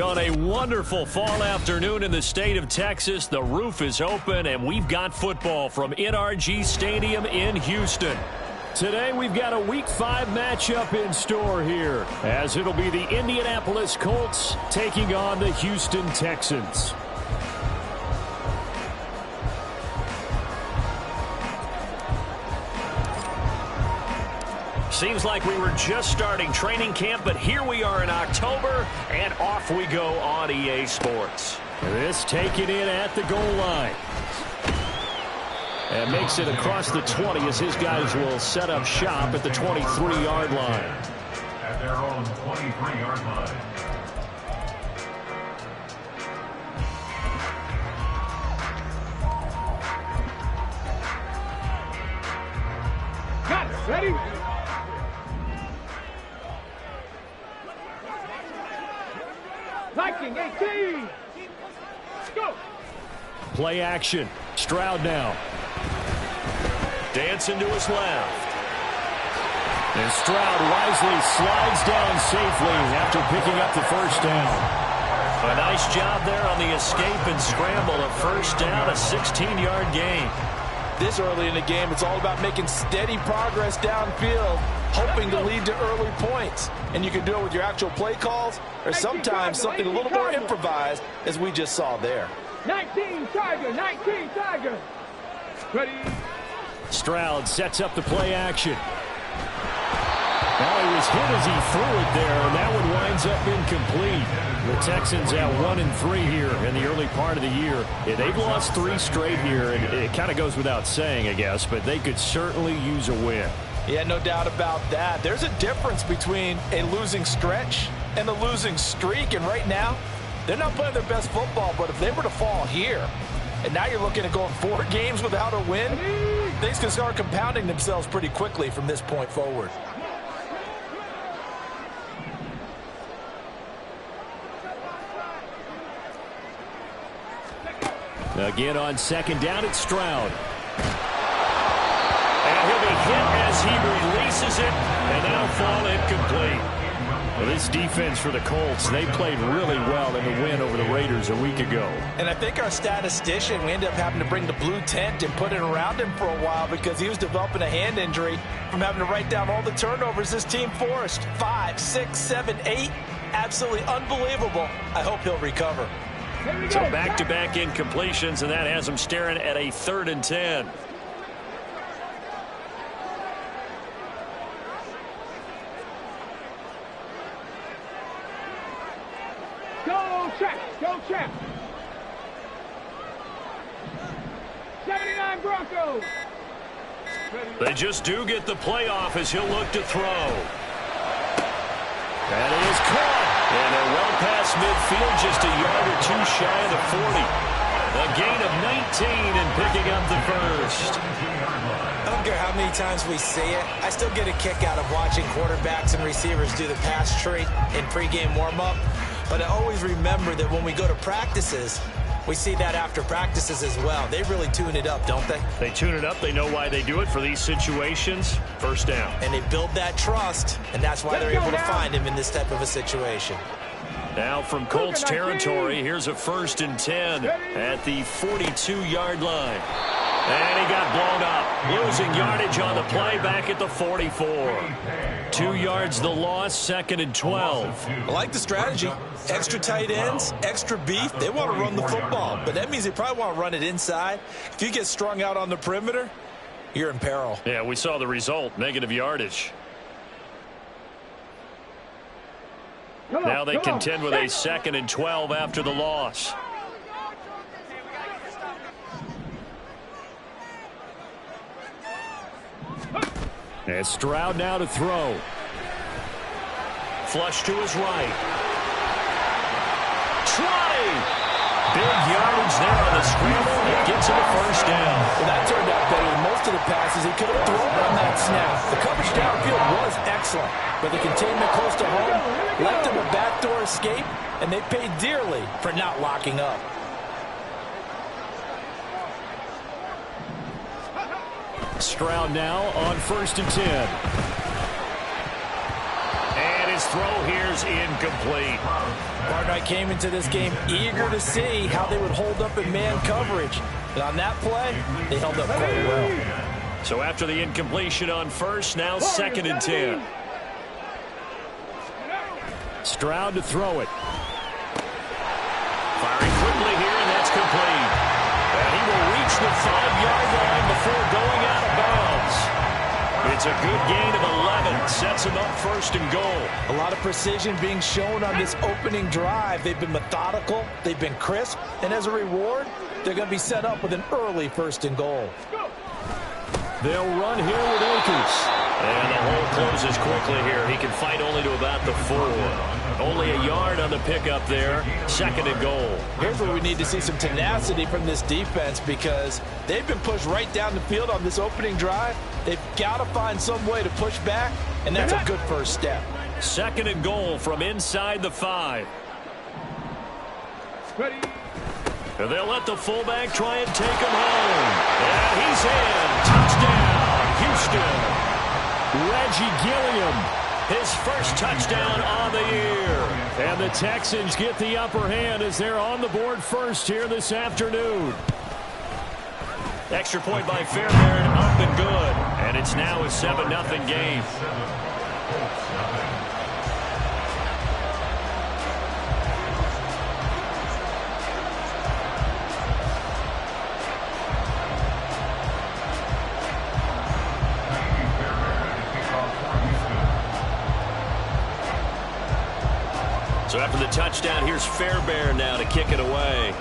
On a wonderful fall afternoon in the state of Texas, the roof is open, and we've got football from NRG Stadium in Houston. Today, we've got a Week 5 matchup in store here, as it'll be the Indianapolis Colts taking on the Houston Texans. Seems like we were just starting training camp, but here we are in October, and off we go on EA Sports. This taken in at the goal line. And makes it across the 20 as his guys will set up shop at the 23-yard line. At their own 23-yard line. Got it. Ready? Viking 18. Go. Play action. Stroud now. Dancing to his left. And Stroud wisely slides down safely after picking up the first down. A nice job there on the escape and scramble. A first down, a 16-yard gain. This early in the game, it's all about making steady progress downfield, hoping to lead to early points. And you can do it with your actual play calls or sometimes something a little more improvised, as we just saw there. 19 Tiger, 19 Tiger. Ready? Stroud sets up the play action. Well, he was hit as he threw it there, and that one winds up incomplete. The Texans at 1-3 here in the early part of the year. Yeah, they've lost 3 straight here, and it kind of goes without saying, I guess, but they could certainly use a win. Yeah, no doubt about that. There's a difference between a losing stretch and a losing streak, and right now, they're not playing their best football, but if they were to fall here, and now you're looking at going 4 games without a win, things can start compounding themselves pretty quickly from this point forward. Again on second down, it's Stroud. And he'll be hit as he releases it, and that'll fall incomplete. Well, this defense for the Colts, they played really well in the win over the Raiders a week ago. And I think our statistician, we ended up having to bring the blue tent and put it around him for a while because he was developing a hand injury from having to write down all the turnovers this team forced. 5, 6, 7, 8. Absolutely unbelievable. I hope he'll recover. So back-to-back incompletions, and that has him staring at a 3rd and 10. Go check. Go check. 79 Broncos. They just do get the playoff as he'll look to throw. That is caught. And they're well past midfield, just a yard or 2 shy of the 40. A gain of 19 and picking up the first. I don't care how many times we see it. I still get a kick out of watching quarterbacks and receivers do the pass tree in pregame warm-up. But I always remember that when we go to practices, we see that after practices as well. They really tune it up, don't they? They tune it up. They know why they do it for these situations. First down. And they build that trust, and that's why they're able to find him in this type of a situation. Now from Colts territory, here's a 1st and 10 at the 42-yard line. And he got blown up. Losing yardage on the play back at the 44. 2 yards the loss, 2nd and 12. I like the strategy. Extra tight ends, extra beef. They want to run the football, but that means they probably want to run it inside. If you get strung out on the perimeter, you're in peril. Yeah, we saw the result, negative yardage. Now they contend with a 2nd and 12 after the loss. And Stroud now to throw. Flush to his right. Trotty! Big yardage there on the scramble. It gets him a first down. Well, that turned out better than most of the passes he could have thrown on that snap. The coverage downfield was excellent, but the containment close to home left him a backdoor escape, and they paid dearly for not locking up. Stroud now on 1st and 10. And his throw here's incomplete. Partner, I came into this game eager to see how they would hold up in man coverage. And on that play, they held up quite well. So after the incompletion on first, now 2nd and 10. Stroud to throw it. Firing quickly here, and that's complete. And he will reach the 5-yard line before going out of bounds. It's a good gain of 11. Sets him up 1st and goal. A lot of precision being shown on this opening drive. They've been methodical. They've been crisp. And as a reward, they're going to be set up with an early 1st and goal. They'll run here with Akers. And the hole closes quickly here. He can fight only to about the 4. Only a yard on the pickup there. 2nd and goal. Here's where we need to see some tenacity from this defense because they've been pushed right down the field on this opening drive. They've got to find some way to push back, and that's a good first step. 2nd and goal from inside the 5. Ready. And they'll let the fullback try and take him home. And he's in. Touchdown, Houston. Reggie Gilliam, his first touchdown on the year. And the Texans get the upper hand as they're on the board first here this afternoon. Extra point by Fairbairn, up and good. And it's now a 7-0 game. So after the touchdown, here's Fairbairn now to kick it away.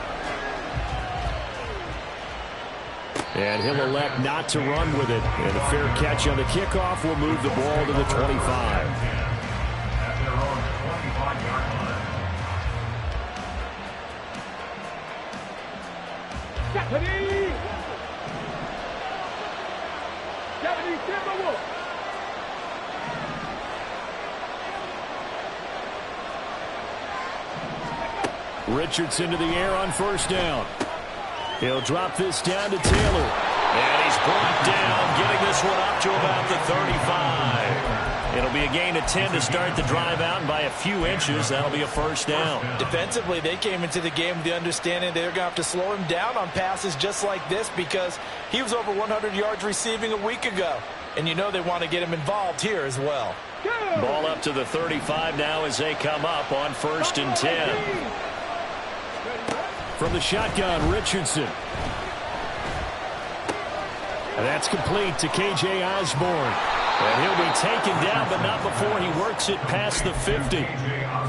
And he'll elect not to run with it. And a fair catch on the kickoff will move the ball to the 25. At their own 25-yard line. Stephanie! Stephanie Timberwolf! Richardson to the air on 1st down. He'll drop this down to Taylor. And he's brought down, getting this one up to about the 35. It'll be a gain of 10 to start the drive out, and by a few inches, that'll be a 1st down. Defensively, they came into the game with the understanding they're going to have to slow him down on passes just like this because he was over 100 yards receiving a week ago. And you know they want to get him involved here as well. Ball up to the 35 now as they come up on 1st and 10. From the shotgun, Richardson. And that's complete to K.J. Osborne. And he'll be taken down, but not before he works it past the 50.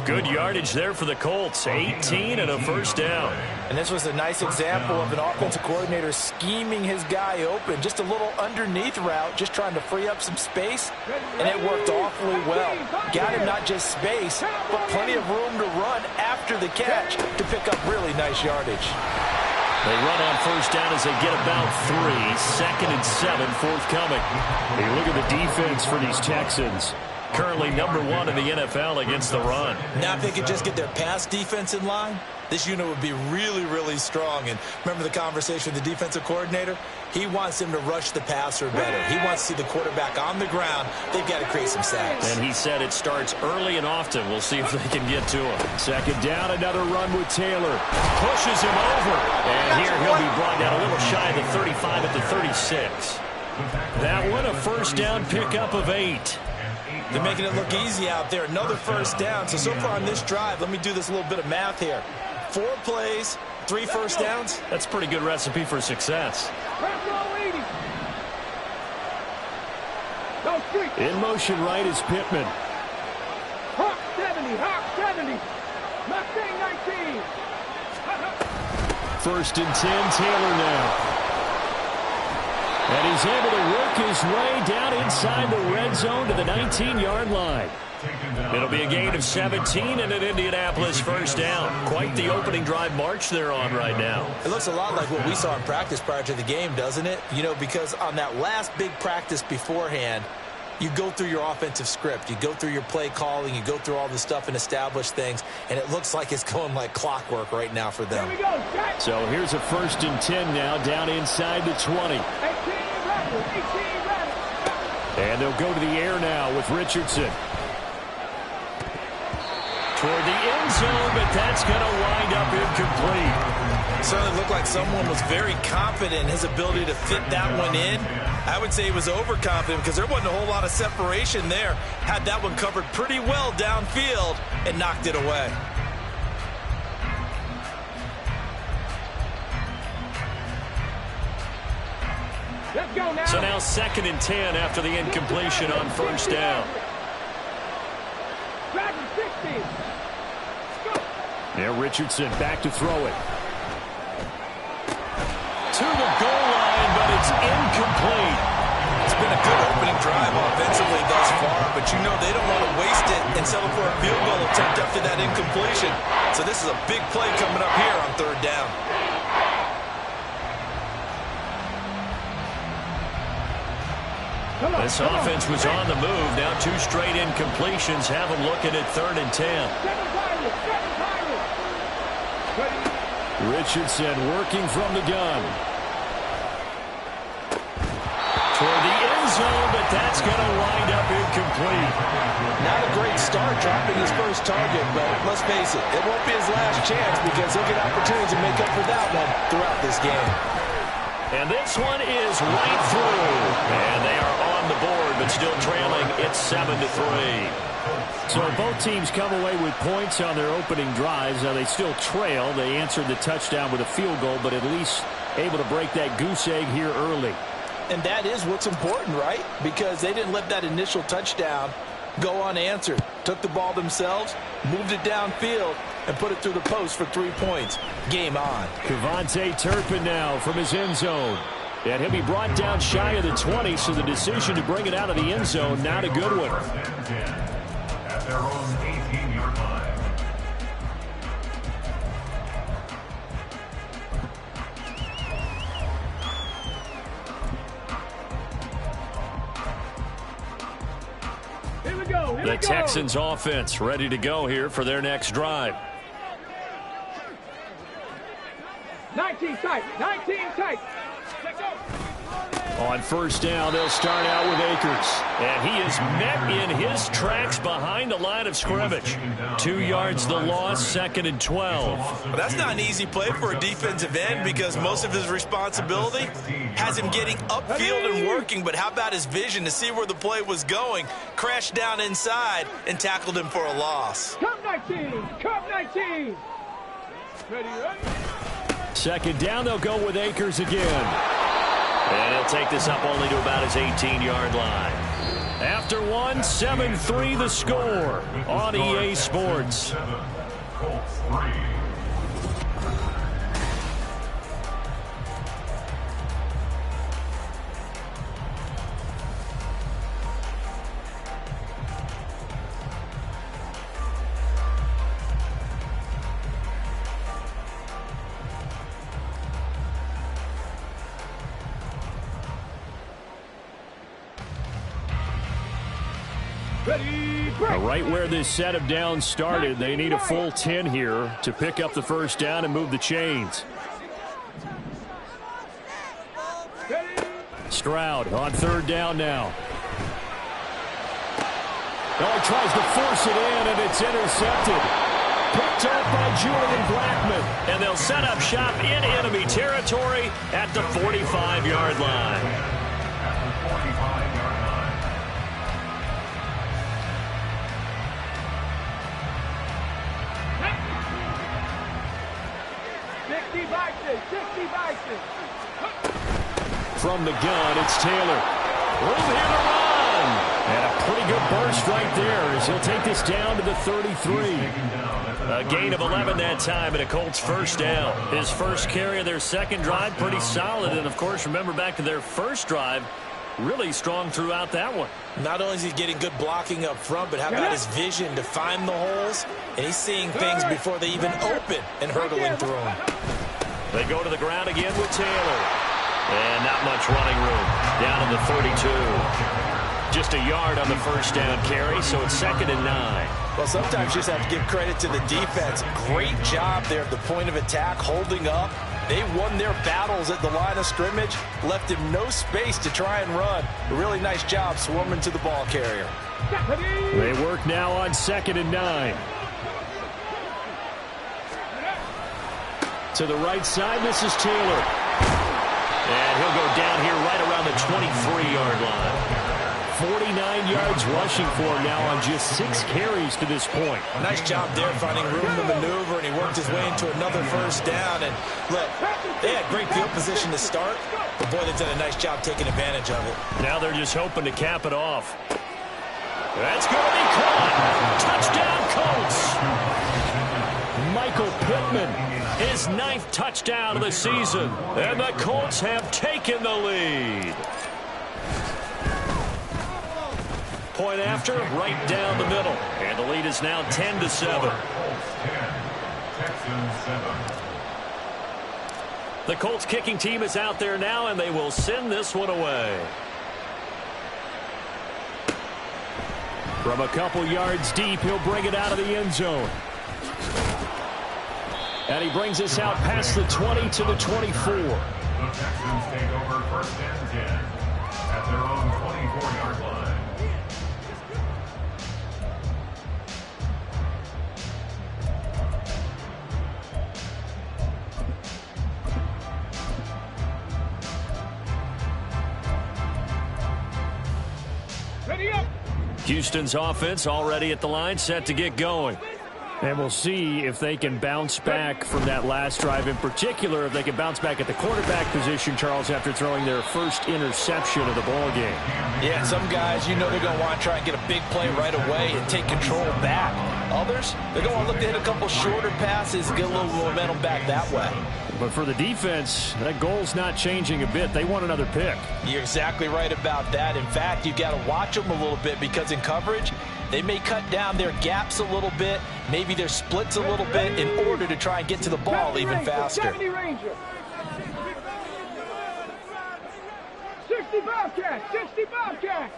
Good yardage there for the Colts. 18 and a 1st down. And this was a nice example of an offensive coordinator scheming his guy open. Just a little underneath route, just trying to free up some space. And it worked awfully well. Got him not just space, but plenty of room to run after the catch to pick up really nice yardage. They run on 1st down as they get about 3. 2nd and 7 forthcoming. Hey, look at the defense for these Texans. Currently number 1 in the NFL against the run. Now if they could just get their pass defense in line, this unit would be really, really strong. And remember the conversation with the defensive coordinator? He wants them to rush the passer better. He wants to see the quarterback on the ground. They've got to create some sacks. And he said it starts early and often. We'll see if they can get to him. 2nd down, another run with Taylor. Pushes him over. And here he'll be brought down a little shy of the 35 at the 36. That one, a 1st down pickup of 8. They're making it look easy out there. Another 1st down. So far on this drive, let me do this little bit of math here. 4 plays, 3 1st downs. That's a pretty good recipe for success. In motion right is Pittman. Hawk 70, Hawk 70. Mustang 19. 1st and 10, Taylor now. And he's able to work his way down inside the red zone to the 19-yard line. It'll be a gain of 17 and an Indianapolis 1st down. Quite the opening drive march they're on right now. It looks a lot like what we saw in practice prior to the game, doesn't it? You know, because on that last big practice beforehand, you go through your offensive script. You go through your play calling. You go through all the stuff and establish things. And it looks like it's going like clockwork right now for them. Here we go, Jack. So here's a 1st and 10 now down inside the 20. 18 Rattles, 18 Rattles. And they'll go to the air now with Richardson. toward the end zone, but that's going to wind up incomplete. It certainly looked like someone was very confident in his ability to fit that one in. I would say he was overconfident because there wasn't a whole lot of separation there. Had that one covered pretty well downfield and knocked it away. Let's go now. So now 2nd and 10 after the incompletion on first down. Driving 60. Go. Now Richardson back to throw it. To the goal line, but it's incomplete. It's been a good opening drive offensively thus far, but you know they don't want to waste it and settle for a field goal attempt after that incompletion. So this is a big play coming up here on 3rd down. This offense was on the move. Now 2 straight incompletions have them looking at 3rd and 10. Richardson working from the gun. Toward the end zone, but that's going to wind up incomplete. Not a great start dropping his first target, but let's face it, it won't be his last chance because he'll get opportunities to make up for that one throughout this game. And this one is right through. And they are on the board, but still trailing. It's 7-3. So both teams come away with points on their opening drives. Now they still trail. They answered the touchdown with a field goal, but at least able to break that goose egg here early. And that is what's important, right? Because they didn't let that initial touchdown go unanswered. Took the ball themselves, moved it downfield, and put it through the post for 3 points. Game on. Kevontae Turpin now from his end zone. And he'll be brought down shy of the 20, so the decision to bring it out of the end zone, not a good one. At their own 18-yard line. Here we go. The Texans offense ready to go here for their next drive. 19 tight. 19 tight. Let's go. On first down, they'll start out with Akers. And he is met in his tracks behind the line of scrimmage. 2 yards the loss, 2nd and 12. Well, that's not an easy play for a defensive end because most of his responsibility has him getting upfield and working. But how about his vision to see where the play was going? Crashed down inside and tackled him for a loss. Come 19. Come 19. Ready, ready. 2nd down, they'll go with Akers again. And he'll take this up only to about his 18-yard line. After one, 7-3 the score on EA Sports. Colts 3. Right where this set of downs started, they need a full 10 here to pick up the first down and move the chains. Stroud on 3rd down now. Oh, he tries to force it in, and it's intercepted. Picked off by Julian Blackmon. And they'll set up shop in enemy territory at the 45-yard line. 60 Bison. From the gun, it's Taylor. Room here to run. And a pretty good burst right there as he'll take this down to the 33. A gain of 11 that time and a Colts first down. His first carry of their second drive, pretty solid. And, of course, remember back to their first drive, really strong throughout that one. Not only is he getting good blocking up front, but how about his vision to find the holes? And he's seeing things before they even open and hurdling through them. They go to the ground again with Taylor. And not much running room. Down to the 32. Just a yard on the first down carry, so it's 2nd and 9. Well, sometimes you just have to give credit to the defense. Great job there at the point of attack, holding up. They won their battles at the line of scrimmage, left him no space to try and run. A really nice job swarming to the ball carrier. They work now on 2nd and 9. To the right side, this is Taylor. And he'll go down here right around the 23-yard line. 49 yards rushing for him now on just 6 carries to this point. Nice job there finding room to maneuver, and he worked his way into another first down. And look, they had great field position to start, but boy, they've done a nice job taking advantage of it. Now they're just hoping to cap it off. That's going to be caught. Touchdown, Colts. Michael Pittman, his 9th touchdown of the season. And the Colts have taken the lead. Point after, right down the middle. And the lead is now 10-7. The Colts kicking team is out there now, and they will send this one away. From a couple yards deep, he'll bring it out of the end zone. And he brings us out past the 20 to the 24. The Texans take over 1st and 10 at their own 24-yard line. Houston's offense already at the line, set to get going. And we'll see if they can bounce back from that last drive. In particular, if they can bounce back at the quarterback position, Charles, after throwing their first interception of the ball game. Yeah, some guys, you know they're going to want to try and get a big play right away and take control back. Others, they're going to want to look to hit a couple shorter passes, get a little momentum back that way. But for the defense, that goal's not changing a bit. They want another pick. You're exactly right about that. In fact, you've got to watch them a little bit because in coverage, they may cut down their gaps a little bit, maybe their splits a little bit in order to try and get to the ball even faster. 70 Ranger. 60 Bobcat. 60 Bobcat.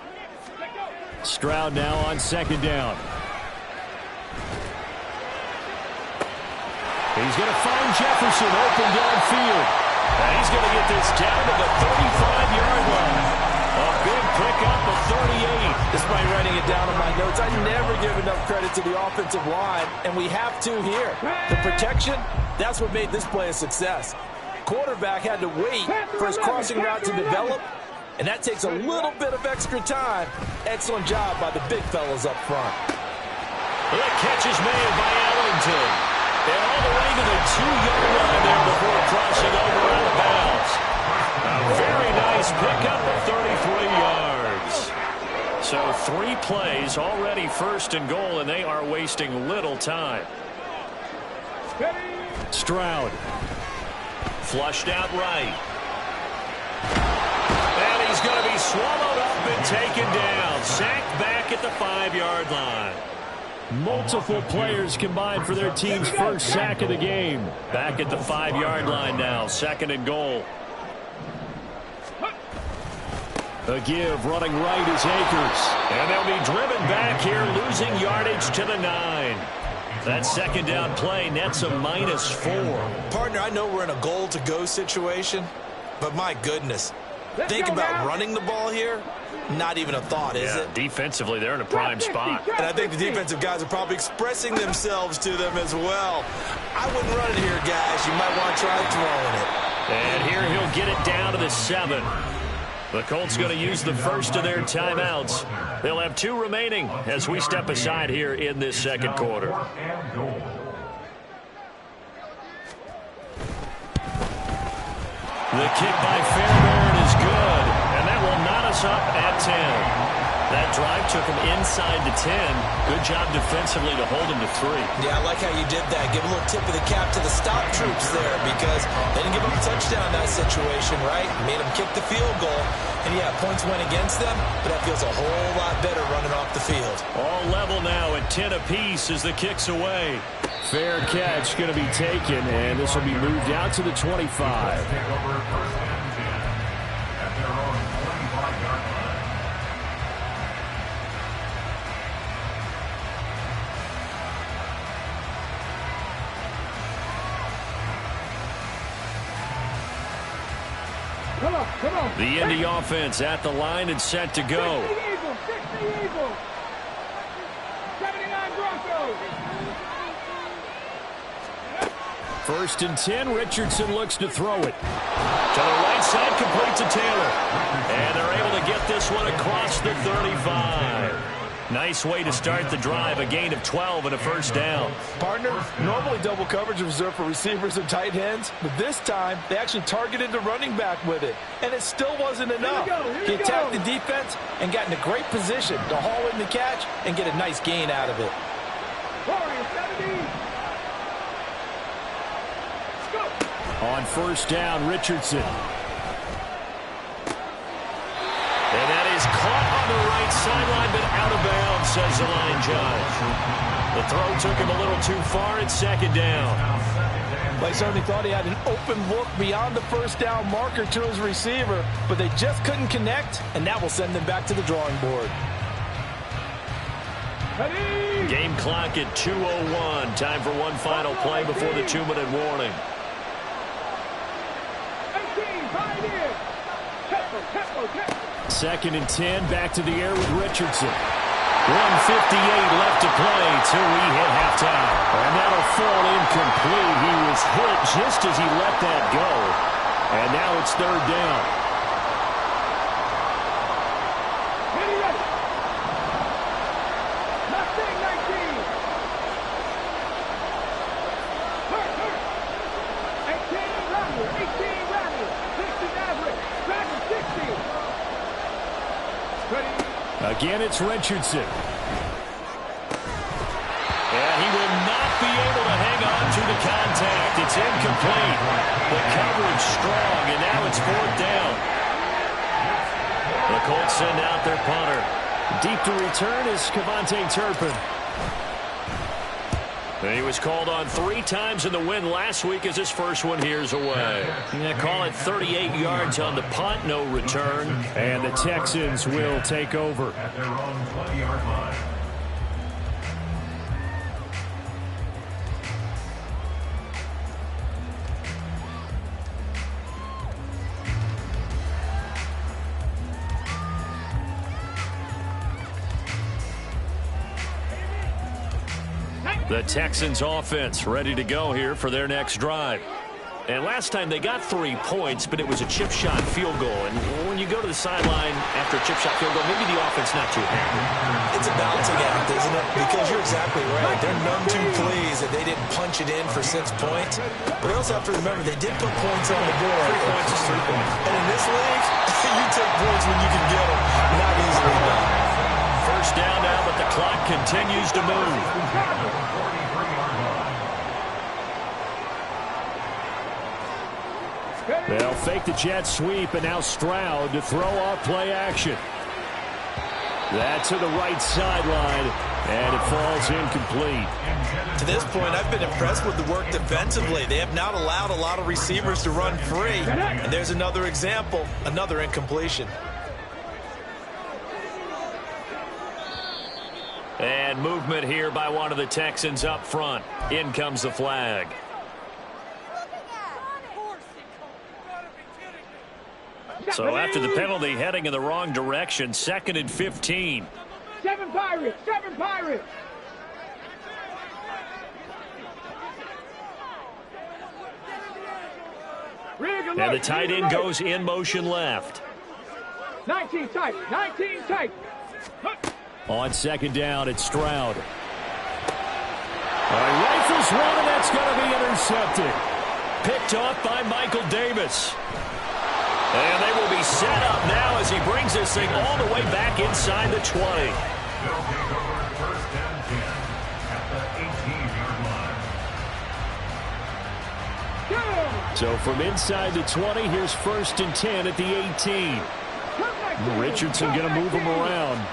Stroud now on 2nd down. He's going to find Jefferson open downfield. And he's going to get this down to the 35-yard line. A big pickup of 38. Despite writing it down on my notes, I never give enough credit to the offensive line, and we have to here. The protection, that's what made this play a success. Quarterback had to wait for his crossing route to develop, and that takes a little bit of extra time. Excellent job by the big fellas up front. The catch is made by Ellington. And all the way to the 2-yard line there before crossing over out of bounds. A very nice pickup of 33 yards. So 3 plays already 1st and goal, and they are wasting little time. Stroud. Flushed out right. And he's going to be swallowed up and taken down. Sacked back at the 5-yard line. Multiple players combined for their team's first sack of the game. Back at the 5-yard line now, 2nd and goal. A give, running right is Akers. And they'll be driven back here, losing yardage to the 9. That 2nd down play nets a -4. Partner, I know we're in a goal-to-go situation, but my goodness. Think about running the ball here. Not even a thought, is it? Defensively, they're in a prime spot. And I think the defensive guys are probably expressing themselves to them as well. I wouldn't run it here, guys. You might want to try throwing it. And here he'll get it down to the 7. The Colts going to use the first of their timeouts. They'll have 2 remaining as we step aside here in this 2nd quarter. The kick by Fairbairn is good, and that will knot us up at 10. That drive took him inside the 10. Good job defensively to hold him to 3. Yeah, I like how you did that. Give a little tip of the cap to the stop troops there because they didn't give him a touchdown in that situation, right? Made him kick the field goal. And, yeah, points went against them, but that feels a whole lot better running off the field. All level now at 10 apiece as the kick's away. Fair catch going to be taken, and this will be moved out to the 25. Come on. The Indy offense at the line and set to go. 60 Eagles. 79 Broncos. First and 10, Richardson looks to throw it. To the right side, complete to Taylor. And they're able to get this one across the 35. Nice way to start the drive, a gain of 12 and a first down. Partner, normally double coverage is reserved for receivers and tight ends, but this time they actually targeted the running back with it, and it still wasn't enough. He attacked the defense and got in a great position to haul in the catch and get a nice gain out of it. On first down, Richardson. And that is caught on the right sideline, but out of bounds, says the line judge. The throw took him a little too far. It's second down. They certainly thought he had an open look beyond the first down marker to his receiver, but they just couldn't connect, and that will send them back to the drawing board. Game clock at 2:01. Time for one final play before the 2-minute warning. Second and 10, back to the air with Richardson. 1:58 left to play till we hit halftime. And that'll fall incomplete. He was hit just as he let that go. And now it's third down. Again, it's Richardson. And he will not be able to hang on to the contact. It's incomplete. The coverage strong, and now it's fourth down. The Colts send out their punter. Deep to return is Kevontae Turpin. And he was called on 3 times in the win last week as his first one here's away. Yeah, call it 38 yards on the punt, no return. And the Texans will take over. At their own 20-yard line. The Texans offense ready to go here for their next drive. And last time they got 3 points, but it was a chip shot field goal. And when you go to the sideline after a chip shot field goal, maybe the offense not too happy. It's a balancing act, isn't it? Because you're exactly right. They're none too pleased that they didn't punch it in for 6 points. But they also have to remember they did put points on the board. 3 points is 3 points. And in this league, you take points when you can get them. Not easily done. First down now, but the clock continues to move. They'll fake the jet sweep, and now Stroud to throw off play action. That's to the right sideline, and it falls incomplete. To this point, I've been impressed with the work defensively. They have not allowed a lot of receivers to run free. And there's another example, another incompletion. And movement here by one of the Texans up front. In comes the flag. So after the penalty, heading in the wrong direction, 2nd and 15. 7 Pirates! 7 Pirates! And the tight end goes in motion left. 19 tight! 19 tight! On second down, it's Stroud. Rifles one, and that's going to be intercepted. Picked off by Michael Davis. And they will be set up now as he brings this thing all the way back inside the 20. They'll take over first and 10 at the 18-yard line. So from inside the 20, here's first and 10 at the 18. Richardson going to move him around.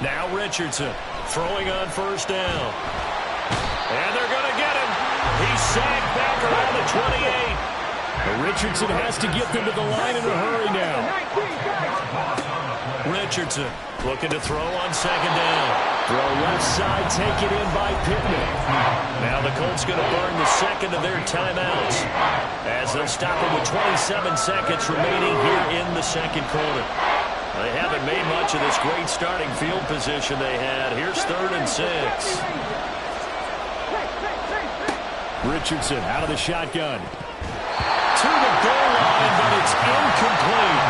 Now Richardson throwing on first down. And they're going to get him. He's sagged back around the 28. Richardson has to get them to the line in a hurry now. Richardson looking to throw on second down. Throw left side, taken in by Pittman. Now the Colts going to burn the second of their timeouts as they'll stop him with 27 seconds remaining here in the second quarter. They haven't made much of this great starting field position they had. Here's 3rd and 6. Richardson out of the shotgun. To the goal line, but it's incomplete.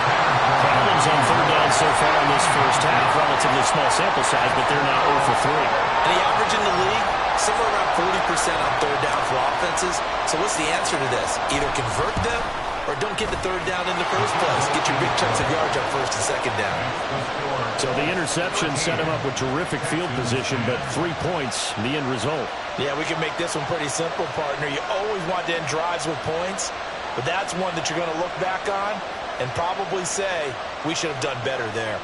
Problems on third down so far in this first half. Relatively small sample size, but they're now 0 for 3. And the average in the league, somewhere around 40% on third down for offenses. So what's the answer to this? Either convert them or don't get the third down in the first place. Get your big chunks of yards on first and second down. So the interception set him up with terrific field position, but 3 points, the end result. Yeah, we can make this one pretty simple, partner. You always want to end drives with points, but that's one that you're going to look back on and probably say, we should have done better there.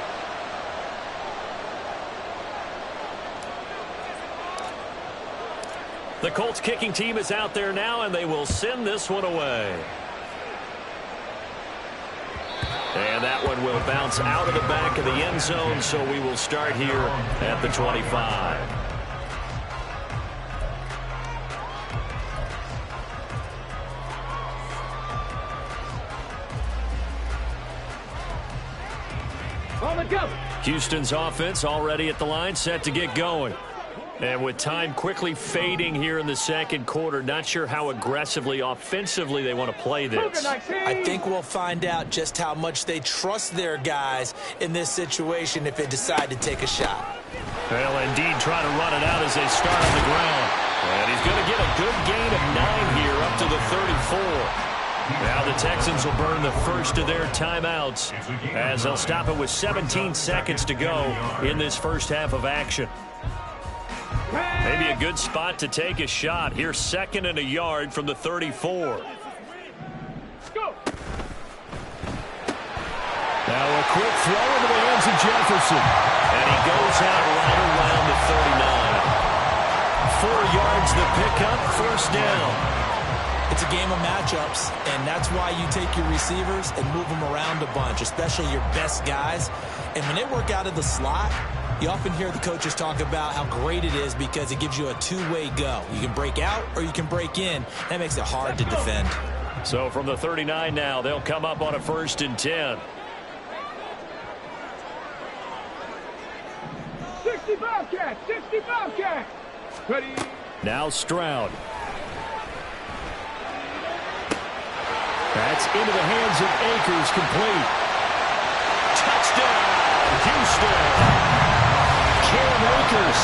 The Colts kicking team is out there now, and they will send this one away. And that one will bounce out of the back of the end zone, so we will start here at the 25. On the go. Houston's offense already at the line, set to get going. And with time quickly fading here in the second quarter, not sure how aggressively, offensively they want to play this. I think we'll find out just how much they trust their guys in this situation if they decide to take a shot. Well, indeed, trying to run it out as they start on the ground. And he's going to get a good gain of 9 here up to the 34. Now the Texans will burn the first of their timeouts as they'll stop it with 17 seconds to go in this first half of action. Maybe a good spot to take a shot. Here's 2nd and a yard from the 34. Go. Now a quick throw into the hands of Jefferson. And he goes out right around the 39. 4 yards the pickup, first down. It's a game of matchups, and that's why you take your receivers and move them around a bunch, especially your best guys. And when they work out of the slot, you often hear the coaches talk about how great it is because it gives you a two-way go. You can break out or you can break in. That makes it hard to defend. So from the 39 now, they'll come up on a 1st and 10. 65 catch, 65 catch. Ready. Now Stroud. That's into the hands of Akers, complete. Touchdown, Houston. Cam Akers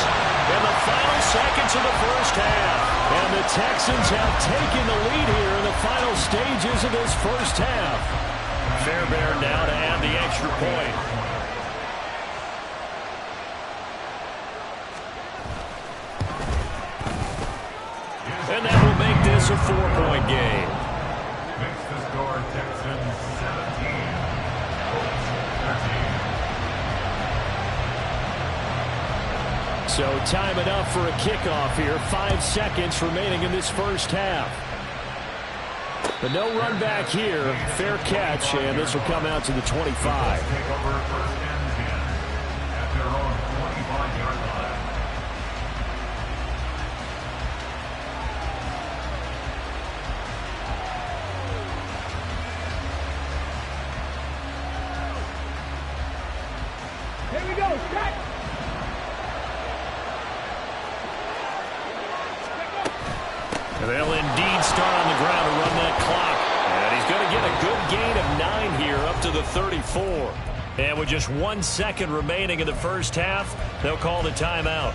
in the final seconds of the first half. And the Texans have taken the lead here in the final stages of this first half. Fairbairn now to add the extra point. And that will make this a 4-point game. Makes the score Texans 17, Colts 13. So time enough for a kickoff here. 5 seconds remaining in this first half. But no run back here. Fair catch, and this will come out to the 25. Take over 1st and 10 at their own 25-yard line. Here we go. Cut. They'll indeed start on the ground to run that clock. And he's going to get a good gain of 9 here up to the 34. And with just 1 second remaining in the first half, they'll call the timeout.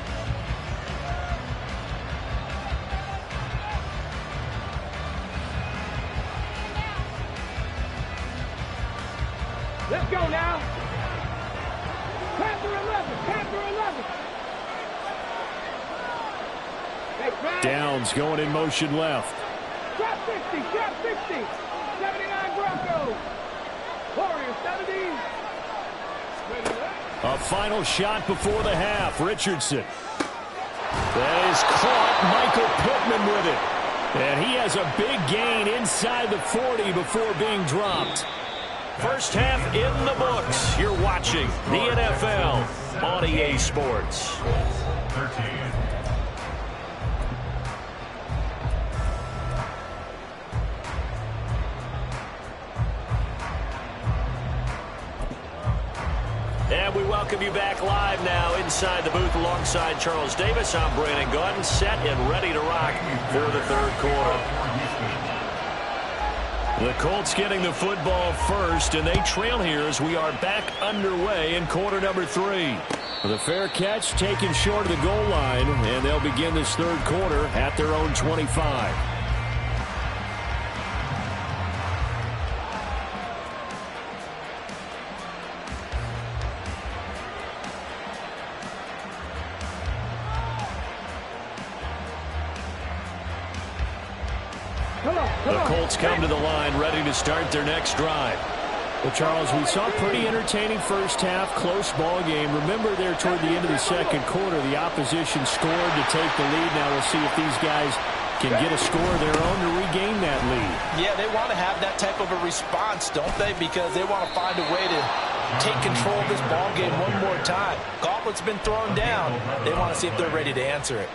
Let's go now. Panther 11, Panther 11. Downs going in motion left. Trap 60, trap 60. 79 Broncos. Warriors 70. A final shot before the half. Richardson. That is caught. Michael Pittman with it. And he has a big gain inside the 40 before being dropped. First half in the books. You're watching the NFL on EA Sports. 13. And we welcome you back live now inside the booth alongside Charles Davis. I'm Brandon Gaudin, set and ready to rock for the third quarter. The Colts getting the football first, and they trail here as we are back underway in quarter number 3. The fair catch taken short of the goal line, and they'll begin this third quarter at their own 25. The Colts come to the line ready to start their next drive. Well, Charles, we saw a pretty entertaining first half, close ball game. Remember there toward the end of the second quarter, the opposition scored to take the lead. Now we'll see if these guys can get a score of their own to regain that lead. Yeah, they want to have that type of a response, don't they? Because they want to find a way to take control of this ball game one more time. Gauntlet's been thrown down. They want to see if they're ready to answer it.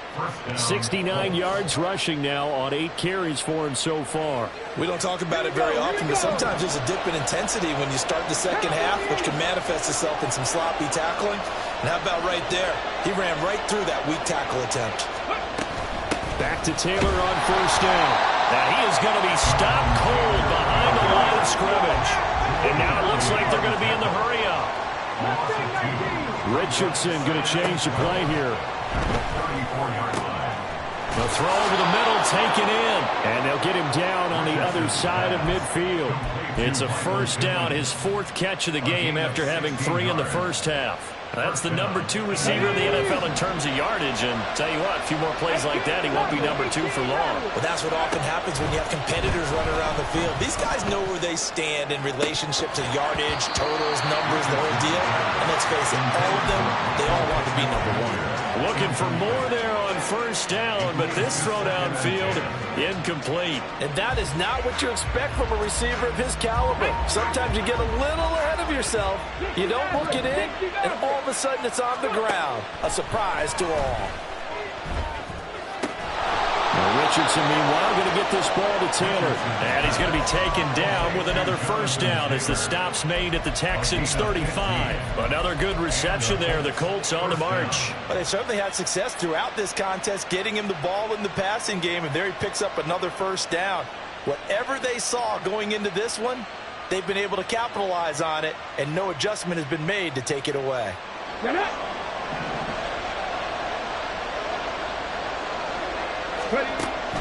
69 yards rushing now on 8 carries for him so far. We don't talk about it very often, but sometimes there's a dip in intensity when you start the second half, which can manifest itself in some sloppy tackling. And how about right there? He ran right through that weak tackle attempt. Back to Taylor on first down. Now he is going to be stopped cold behind the line of scrimmage. And now it looks like they're going to be in the hurry-up. Richardson going to change the play here. The throw over the middle taken in. And they'll get him down on the other side of midfield. It's a first down, his 4th catch of the game after having 3 in the first half. That's the number 2 receiver in the NFL in terms of yardage. And tell you what, a few more plays like that, he won't be number 2 for long. Well, that's what often happens when you have competitors running around the field. These guys know where they stand in relationship to yardage, totals, numbers, the whole deal. And let's face it, all of them, they all want to be number 1. Looking for more there on first down, but this throw downfield incomplete. And that is not what you expect from a receiver of his caliber. Sometimes you get a little ahead of yourself. You don't look it in, and all of a sudden it's on the ground. A surprise to all. Now Richardson, meanwhile, going to get this ball to Taylor. And he's going to be taken down with another first down as the stop's made at the Texans' 35. Another good reception there. The Colts on the march. But they certainly had success throughout this contest, getting him the ball in the passing game, and there he picks up another first down. Whatever they saw going into this one, they've been able to capitalize on it, and no adjustment has been made to take it away.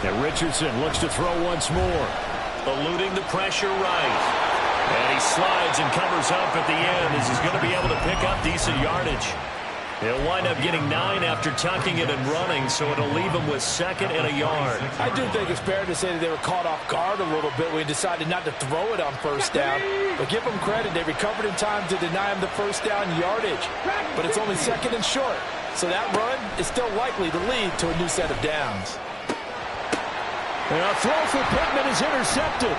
And Richardson looks to throw once more. Eluding the pressure right. And he slides and covers up at the end as he's going to be able to pick up decent yardage. He'll wind up getting 9 after tucking it and running, so it'll leave him with 2nd and a yard. I do think it's fair to say that they were caught off guard a little bit when he decided not to throw it on first down. But give them credit, they recovered in time to deny him the first down yardage. But it's only 2nd and short, so that run is still likely to lead to a new set of downs. And a throw for Pittman is intercepted.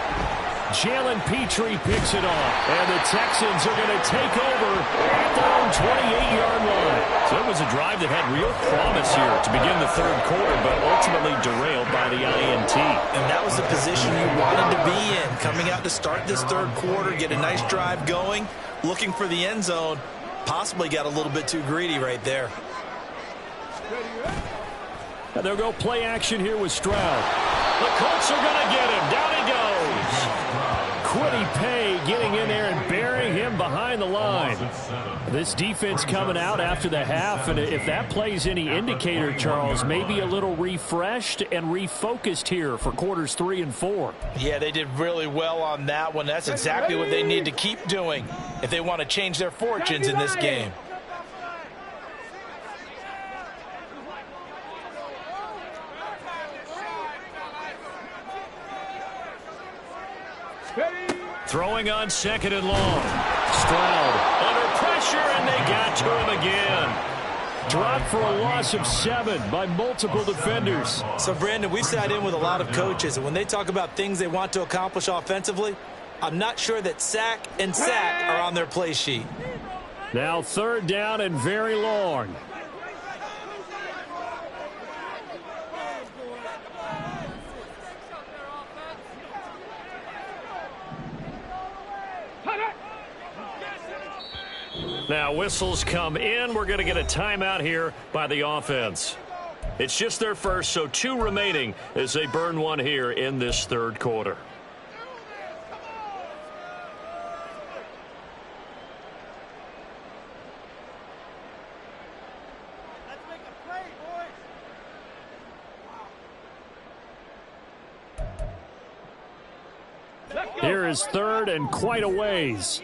Jalen Petrie picks it off. And the Texans are going to take over at their own 28-yard line. So it was a drive that had real promise here to begin the third quarter, but ultimately derailed by the INT. And that was the position you wanted to be in. Coming out to start this third quarter, get a nice drive going, looking for the end zone. Possibly got a little bit too greedy right there. And they'll go play action here with Stroud. The Colts are going to get him. Down he goes. Quiddy Pay getting in there and burying him behind the line. This defense coming out after the half, and if that plays any indicator, Charles, maybe a little refreshed and refocused here for quarters 3 and 4. Yeah, they did really well on that one. That's exactly what they need to keep doing if they want to change their fortunes in this game. Throwing on 2nd and long. Stroud under pressure, and they got to him again. Dropped for a loss of 7 by multiple defenders. So, Brandon, we've sat in with a lot of coaches, and when they talk about things they want to accomplish offensively, I'm not sure that sack and sack are on their play sheet. Now 3rd down and very long. Now whistles come in. We're going to get a timeout here by the offense. It's just their first, so 2 remaining as they burn one here in this third quarter. Here is third and quite a ways.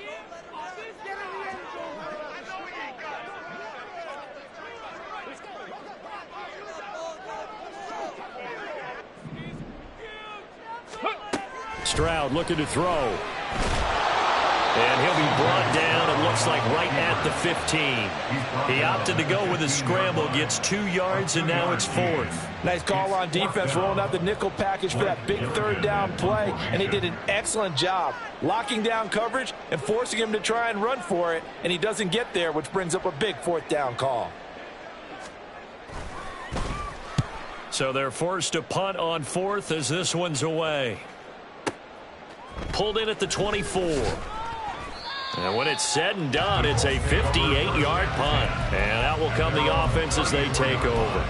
Stroud looking to throw. And he'll be brought down, it looks like, right at the 15. He opted to go with a scramble, gets 2 yards, and now it's 4th. Nice call on defense, rolling out the nickel package for that big third down play, and he did an excellent job locking down coverage and forcing him to try and run for it, and he doesn't get there, which brings up a big 4th down call. So they're forced to punt on 4th as this one's away. Pulled in at the 24. And when it's said and done, it's a 58-yard punt. And out will come the offense as they take over.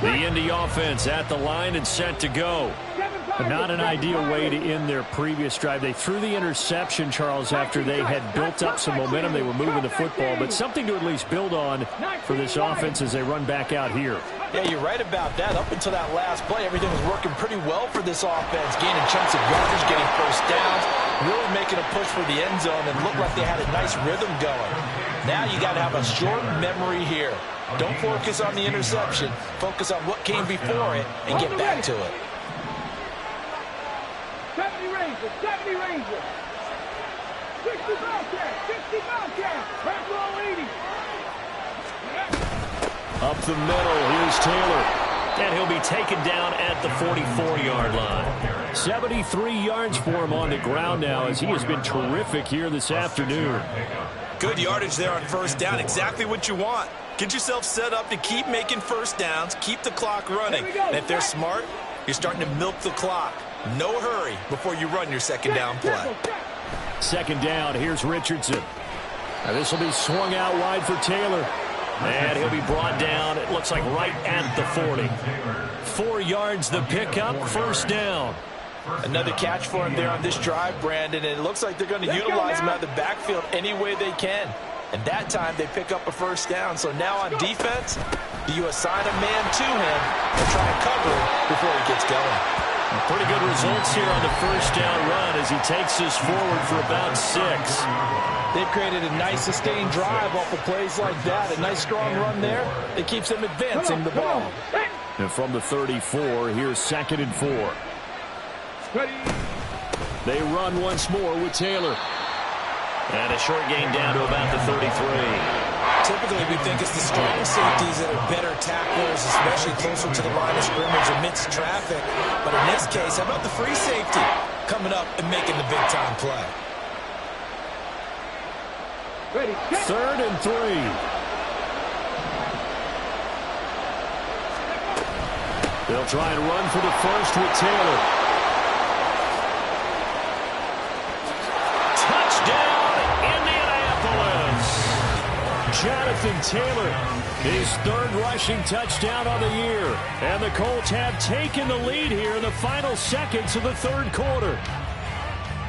The Indy offense at the line and set to go. But not an ideal way to end their previous drive. They threw the interception, Charles, after they had built up some momentum. They were moving the football, but something to at least build on for this offense as they run back out here. Yeah, you're right about that. Up until that last play, everything was working pretty well for this offense, gaining chunks of yardage, getting first downs, really making a push for the end zone, and looked like they had a nice rhythm going. Now you got to have a short memory here. Don't focus on the interception. Focus on what came before it and get back to it. 70 Rangers, 70 Rangers. 60 Bobcats, 60 Bobcats. Red roll 80. Up the middle, here's Taylor. And he'll be taken down at the 44-yard line. 73 yards for him on the ground now as he has been terrific here this afternoon. Good yardage there on first down. Exactly what you want. Get yourself set up to keep making first downs, keep the clock running. And if they're smart, you're starting to milk the clock. No hurry before you run your second down play. Second down, here's Richardson. Now this will be swung out wide for Taylor. And he'll be brought down, it looks like right at the 40. 4 yards the pickup, first down. Another catch for him there on this drive, Brandon, and it looks like they're going to utilize him out of the backfield any way they can. And that time they pick up a first down. So now on defense, you assign a man to him and try and cover him before he gets going. Pretty good results here on the first down run as he takes us forward for about 6. They've created a nice sustained drive off of plays like that. A nice strong run there. It keeps them advancing the ball. And from the 34, here's 2nd and 4. They run once more with Taylor. And a short gain down to about the 33. Typically, we think it's the strong safeties that are better tacklers, especially closer to the line of scrimmage amidst traffic. But in this case, how about the free safety coming up and making the big-time play? 3rd and 3. They'll try and run for the first with Taylor. Touchdown, Indianapolis. Jonathan Taylor, his 3rd rushing touchdown of the year. And the Colts have taken the lead here in the final seconds of the 3rd quarter.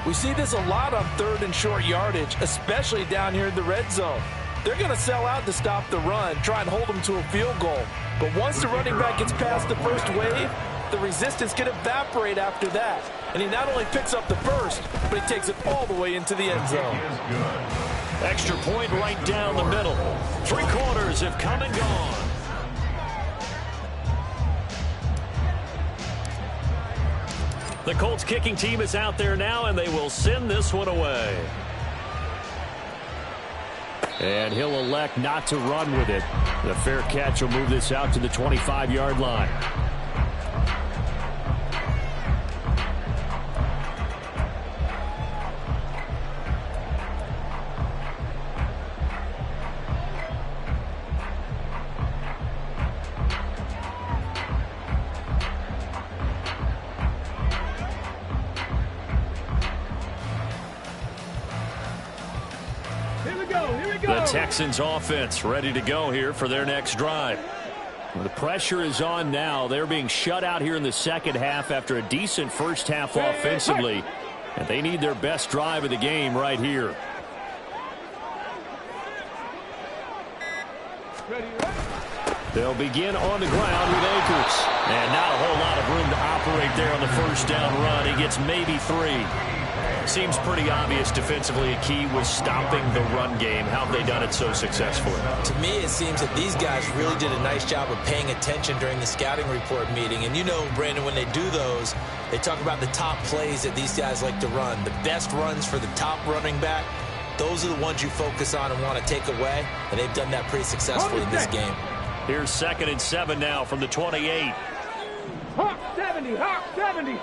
We see this a lot on 3rd and short yardage, especially down here in the red zone. They're going to sell out to stop the run, try and hold them to a field goal. But once the running back gets past the first wave, the resistance can evaporate after that. And he not only picks up the first, but he takes it all the way into the end zone. Extra point right down the middle. 3 quarters have come and gone. The Colts kicking team is out there now, and they will send this one away. And he'll elect not to run with it. The fair catch will move this out to the 25-yard line. The Texans offense ready to go here for their next drive. The pressure is on now. They're being shut out here in the second half after a decent first half offensively. And they need their best drive of the game right here. They'll begin on the ground with Akers. And not a whole lot of room to operate there on the first down run. He gets maybe 3. Seems pretty obvious defensively a key was stopping the run game. How have they done it so successfully? To me, it seems that these guys really did a nice job of paying attention during the scouting report meeting. And you know, Brandon, when they do those, they talk about the top plays that these guys like to run. The best runs for the top running back, those are the ones you focus on and want to take away. And they've done that pretty successfully in this game. Here's 2nd and 7 now from the 28. Hawk 70, Hawk 70.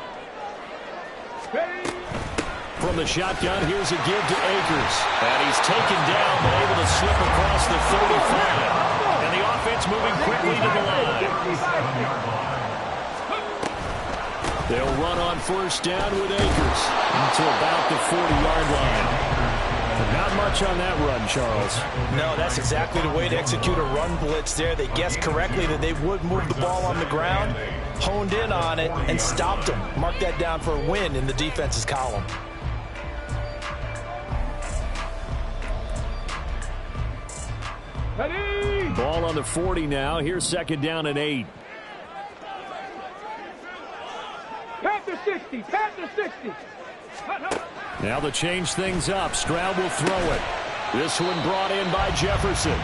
From the shotgun, here's a give to Akers. And he's taken down, but able to slip across the 35. And the offense moving quickly to the line. They'll run on first down with Akers to about the 40-yard line. Not much on that run, Charles. No, that's exactly the way to execute a run blitz there. They guessed correctly that they would move the ball on the ground, honed in on it, and stopped them. Mark that down for a win in the defense's column. Ball on the 40 now. Here's 2nd down and 8. Panther 60, Panther 60. Now to change things up, Stroud will throw it. This one brought in by Jefferson.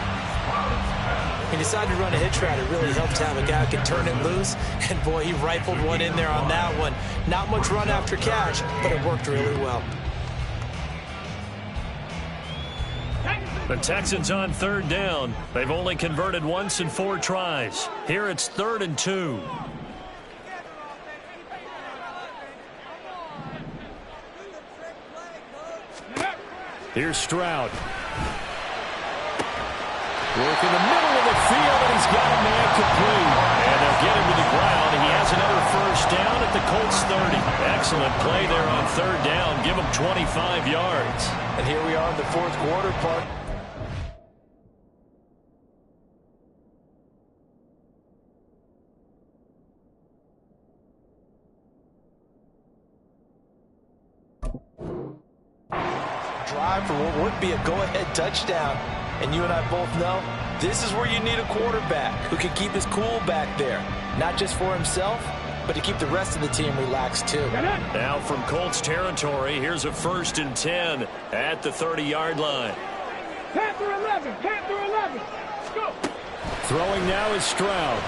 He decided to run a hitch route. It really helped to have a guy who can turn it loose. And, boy, he rifled one in there on that one. Not much run after catch, but it worked really well. The Texans on 3rd down. They've only converted once in 4 tries. Here it's 3rd and 2. Here's Stroud. Work in the middle of the field, and he's got a man complete. And they'll get him to the ground. He has another first down at the Colts 30. Excellent play there on 3rd down. Give him 25 yards. And here we are in the 4th quarter part. Drive for what would be a go-ahead touchdown. And you and I both know this is where you need a quarterback who can keep his cool back there. Not just for himself, but to keep the rest of the team relaxed too. Now from Colts territory, here's a 1st and 10 at the 30-yard line. Panther 11, Panther 11. Go. Throwing now is Stroud.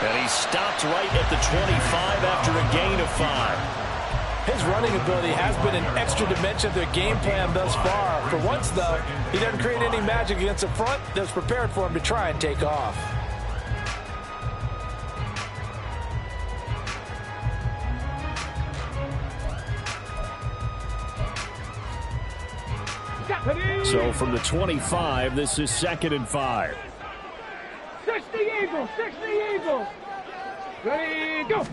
And he stopped right at the 25 after a gain of 5. His running ability has been an extra dimension of their game plan thus far. For once, though, he doesn't create any magic against the front that's prepared for him to try and take off. So from the 25, this is 2nd and 5. 60 Eagles, 60 Eagles. Ready, go.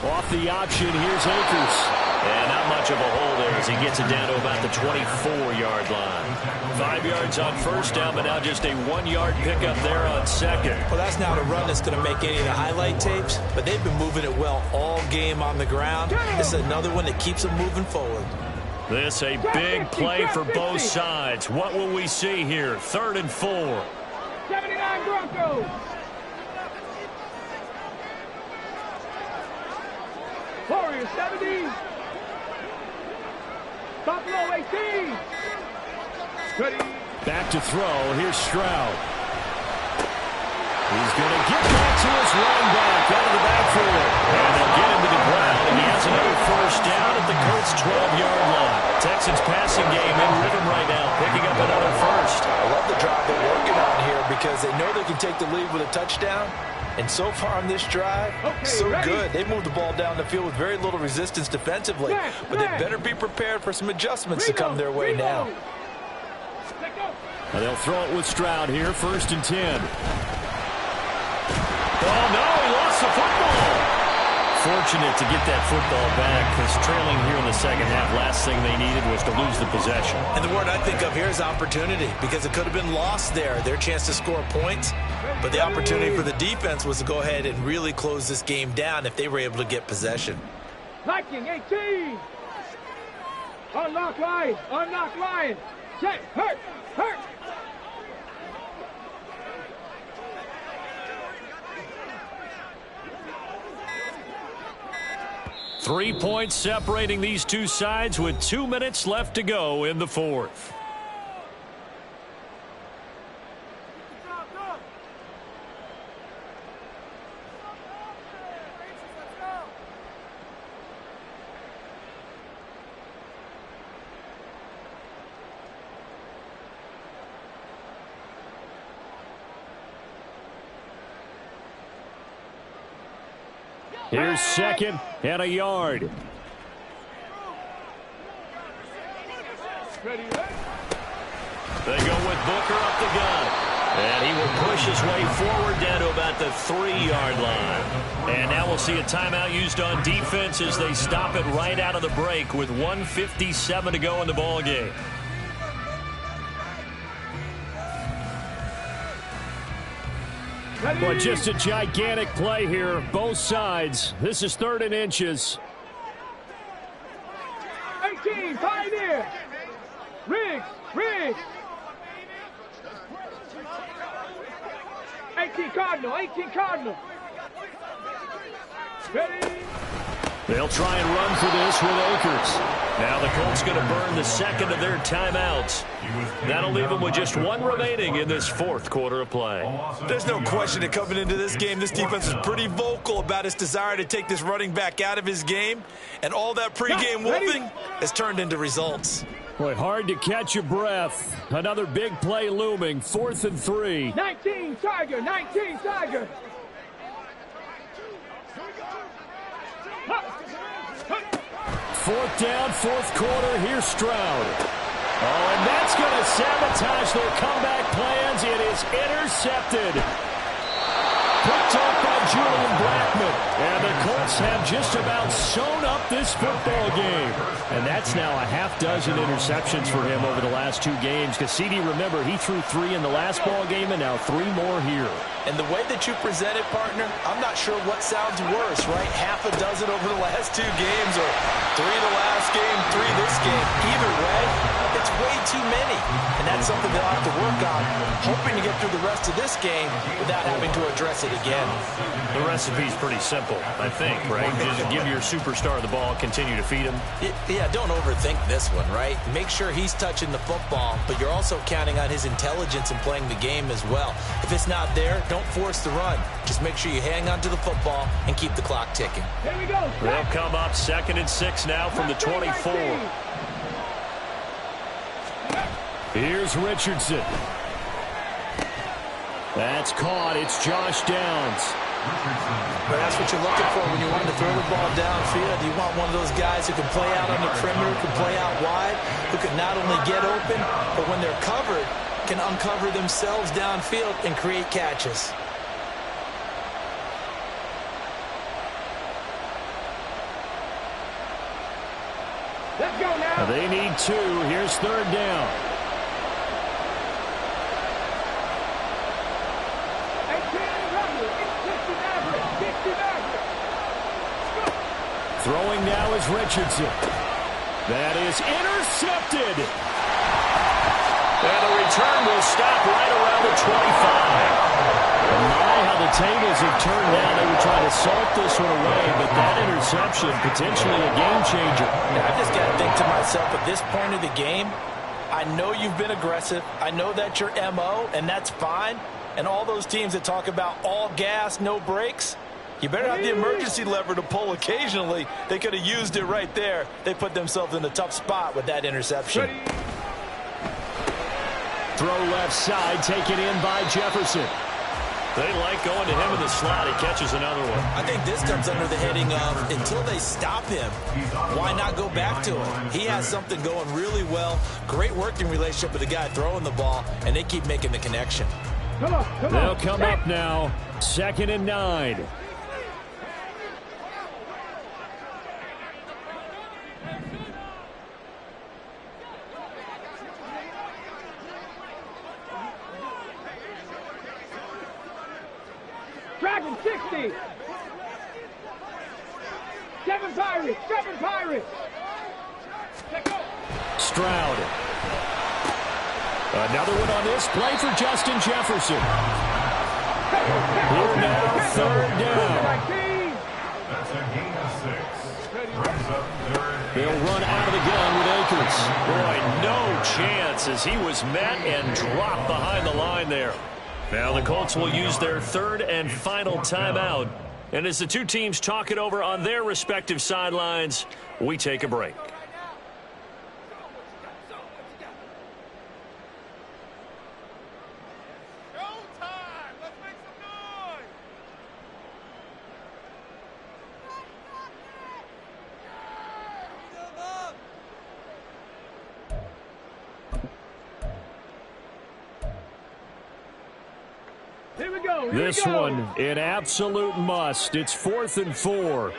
Off the option, here's Akers. And not much of a hole there as he gets it down to about the 24-yard line. 5 yards on first down, but now just a 1-yard pickup there on 2nd. Well, that's not a run that's going to make any of the highlight tapes, but they've been moving it well all game on the ground. This is another one that keeps them moving forward. This a big play for both sides. What will we see here? 3rd and 4. 79 Broncos. Warriors 70. Buffalo 18. Ready. Back to throw. Here's Stroud. He's going to get back to his running back out of the backfield. And they'll get him to the ground. And he has another first down at the Colts' 12-yard line. Texans passing game in rhythm right now, picking up another first. I love the drive they're working on here because they know they can take the lead with a touchdown. And so far on this drive, so good. They moved the ball down the field with very little resistance defensively. But they better be prepared for some adjustments to come their way now. And they'll throw it with Stroud here, 1st and 10. Oh, no, he lost the football. fortunate to get that football back because trailing here in the second half, last thing they needed was to lose the possession. And the word I think of here is opportunity, because it could have been lost there, their chance to score points. But the opportunity for the defense was to go ahead and really close this game down if they were able to get possession. Liking 18. Unlock line. Unlock line. Check. Hurt. Hurt. Three points separating these two sides with 2 minutes left to go in the fourth. Here's second and a yard. Ready. They go with Booker up the gun. And he will push his way forward down to about the 3-yard line. And now we'll see a timeout used on defense as they stop it right out of the break with 1:57 to go in the ballgame. Well, just a gigantic play here, both sides. This is 3rd and inches. 18, Pioneer. Riggs. 18 Cardinal. Ready. They'll try and run for this with Akers. Now the Colts going to burn the second of their timeouts. That'll leave them with just one remaining in this fourth quarter of play. There's no question that coming into this game, this defense is pretty vocal about its desire to take this running back out of his game. And all that pregame whooping has turned into results. Boy, hard to catch your breath. Another big play looming. 4th and 3. 19 Tiger. 19 Tiger. Fourth down, fourth quarter. Here's Stroud. Oh, and that's going to sabotage their comeback plans. It is intercepted. Picked off by Julian Blackman. And the Colts have just about sewn up this football game. And that's now a half dozen interceptions for him over the last 2 games. Because CD, remember, he threw 3 in the last ball game and now 3 more here. And the way that you present it, partner, I'm not sure what sounds worse, right? Half a dozen over the last 2 games or 3 the last game, 3 this game. Either way, it's way too many. And that's something they'll have to work on, hoping to get through the rest of this game without having to address it again. The recipe's pretty simple, I think, right? Just give your superstar the ball, continue to feed him. Yeah, don't overthink this one, right? Make sure he's touching the football, but you're also counting on his intelligence in playing the game as well. If it's not there, don't force the run. Just make sure you hang on to the football and keep the clock ticking. Here we go. They'll come up 2nd and 6 now from the 24. Here's Richardson. That's caught. It's Josh Downs. But that's what you're looking for when you want to throw the ball downfield. You want one of those guys who can play out on the perimeter, can play out wide, who can not only get open, but when they're covered, can uncover themselves downfield and create catches. Let's go now. They need 2. Here's 3rd down. 60 average. Throwing now is Richardson. That is intercepted. And the return will stop right around the 25. And my, how the tables have turned now. They were trying to salt this one away, but that interception, potentially a game changer. Now, I just got to think to myself, at this point of the game, I know you've been aggressive. I know that's your MO, and that's fine. And all those teams that talk about all gas, no brakes, you better have the emergency lever to pull occasionally. They could have used it right there. They put themselves in a tough spot with that interception. Throw left side, taken in by Jefferson. They like going to him in the slot. He catches another one. I think this comes under the heading of, until they stop him, why not go back to him? He has something going really well. Great working relationship with the guy throwing the ball, and they keep making the connection. They'll come up now. 2nd and 9. 7, 60. 7 Pirates, 7 Pirates. Let go. Stroud. Another one on this play for Justin Jefferson. Here now, third down. That's a gain of 6. Brings up third. They'll run out of the gun with Akers. Boy, no chance as he was met and dropped behind the line there. Now the Colts will use their third and final timeout. And as the two teams talk it over on their respective sidelines, we take a break. Here we go. This one, an absolute must. It's 4th and 4.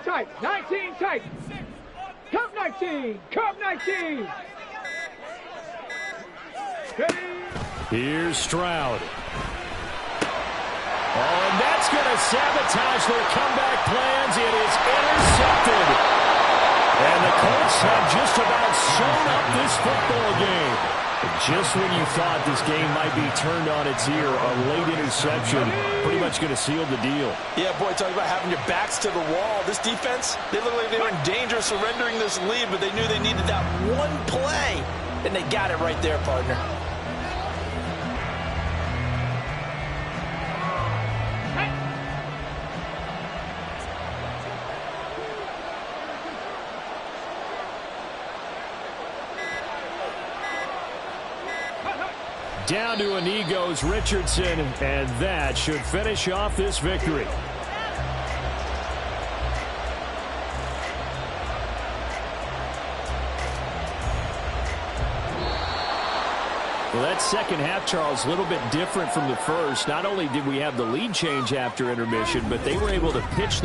Tight. 19 tight. Cup 19. Cup 19. Ready. Here's Stroud. Oh, and that's going to sabotage their comeback plans. It is intercepted. And the Colts have just about sewn up this football game. Just when you thought this game might be turned on its ear, a late interception pretty much going to seal the deal. Yeah, boy, talking about having your backs to the wall. This defense, they look like they were in danger of surrendering this lead, but they knew they needed that one play, and they got it right there, partner. Down to a knee goes Richardson, and that should finish off this victory. Well, that second half, Charles, a little bit different from the first. Not only did we have the lead change after intermission, but they were able to pitch the